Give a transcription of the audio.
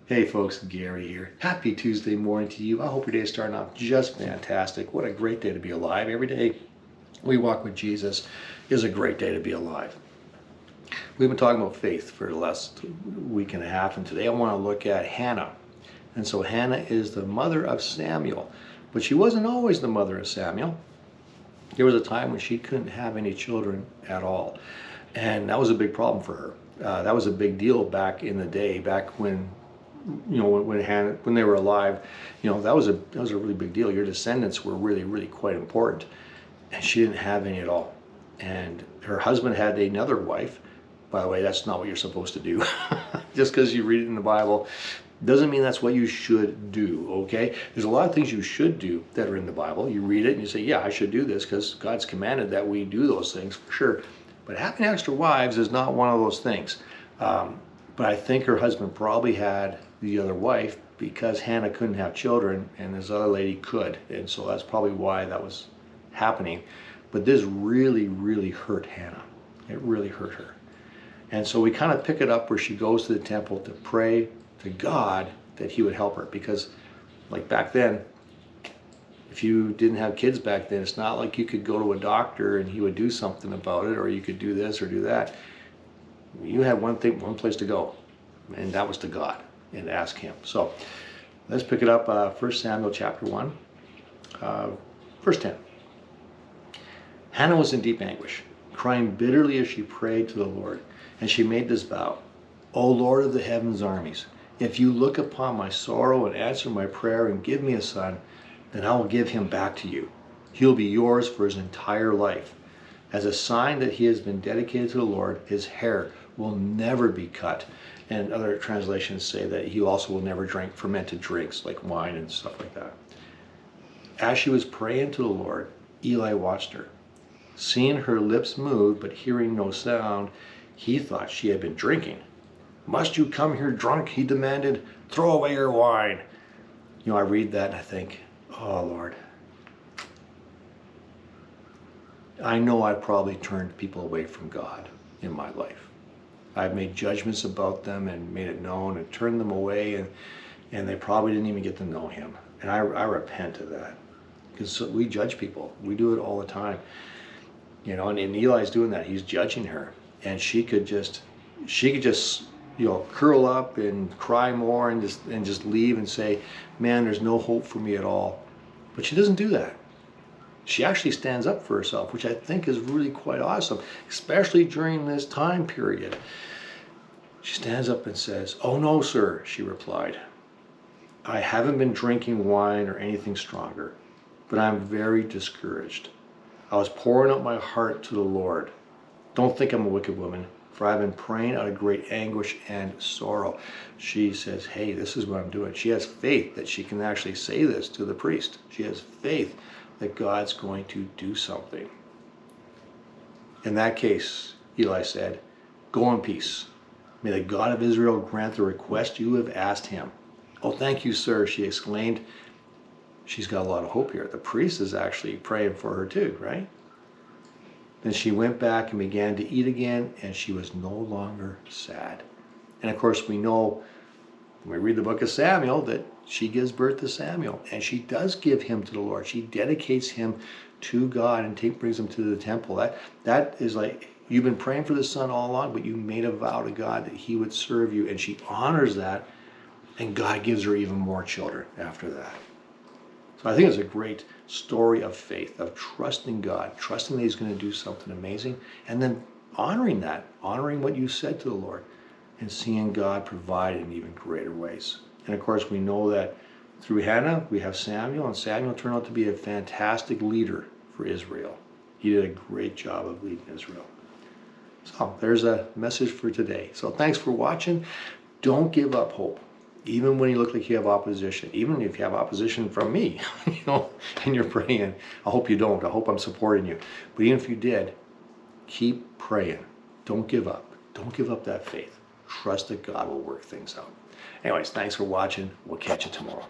Hey folks, Gary here. Happy Tuesday morning to you. I hope your day is starting off just fantastic. What a great day to be alive. Every day we walk with Jesus is a great day to be alive. We've been talking about faith for the last week and a half, and today I want to look at Hannah. And so Hannah is the mother of Samuel, but she wasn't always the mother of Samuel. There was a time when she couldn't have any children at all, and that was a big problem for her. That was a big deal back in the day, back when when they were alive. That was a really big deal. Your descendants were really quite important, and she didn't have any at all. And her husband had another wife. By the way, that's not what you're supposed to do. Just because you read it in the Bible doesn't mean that's what you should do. Okay, there's a lot of things you should do that are in the Bible. You read it and you say, yeah, I should do this because God's commanded that we do those things, for sure. But having extra wives is not one of those things. But I think her husband probably had the other wife because Hannah couldn't have children and this other lady could. And so that's probably why that was happening. But this really hurt Hannah. It really hurt her. And so we kind of pick it up where she goes to the temple to pray to God that he would help her. Because like back then, if you didn't have kids back then, it's not like you could go to a doctor and he would do something about it, or you could do this or do that. You had one place to go, and that was to God, and ask him. So let's pick it up, 1 Samuel chapter 1, verse 10. Hannah was in deep anguish, crying bitterly as she prayed to the Lord, and she made this vow: O Lord of the heavens' armies, if you look upon my sorrow and answer my prayer and give me a son, then I will give him back to you. He'll be yours for his entire life. As a sign that he has been dedicated to the Lord, his hair will never be cut. And other translations say that he also will never drink fermented drinks like wine and stuff like that. As she was praying to the Lord, Eli watched her. Seeing her lips move but hearing no sound, he thought she had been drinking. Must you come here drunk? He demanded. Throw away your wine. I read that and I think, oh Lord, I know I've probably turned people away from God in my life. I've made judgments about them and made it known and turned them away, and they probably didn't even get to know him. And I repent of that, because we judge people. We do it all the time. And Eli's doing that. He's judging her, and she could just curl up and cry more and just leave and say, man, there's no hope for me at all. But she doesn't do that. She actually stands up for herself, which I think is really quite awesome, especially during this time period. She stands up and says, oh no, sir, she replied. I haven't been drinking wine or anything stronger, but I'm very discouraged. I was pouring out my heart to the Lord. Don't think I'm a wicked woman, for I've been praying out of great anguish and sorrow. She says, hey, this is what I'm doing. She has faith that she can actually say this to the priest. She has faith that God's going to do something. In that case, Eli said, go in peace. May the God of Israel grant the request you have asked him. Oh, thank you, sir, she exclaimed. She's got a lot of hope here. The priest is actually praying for her too, right? Then she went back and began to eat again, and she was no longer sad. And of course, we know when we read the book of Samuel that she gives birth to Samuel, and she does give him to the Lord. She dedicates him to God and brings him to the temple. That is like, you've been praying for the son all along, but you made a vow to God that he would serve you, and she honors that, and God gives her even more children after that. So I think it's a great story of faith, of trusting God, trusting that he's going to do something amazing, and then honoring that, honoring what you said to the Lord, and seeing God provide in even greater ways. And of course, we know that through Hannah, we have Samuel, and Samuel turned out to be a fantastic leader for Israel. He did a great job of leading Israel. So there's a message for today. So thanks for watching. Don't give up hope. Even when you look like you have opposition, even if you have opposition from me, and you're praying, I hope you don't. I hope I'm supporting you. But even if you did, keep praying. Don't give up. Don't give up that faith. Trust that God will work things out. Anyways, thanks for watching. We'll catch you tomorrow.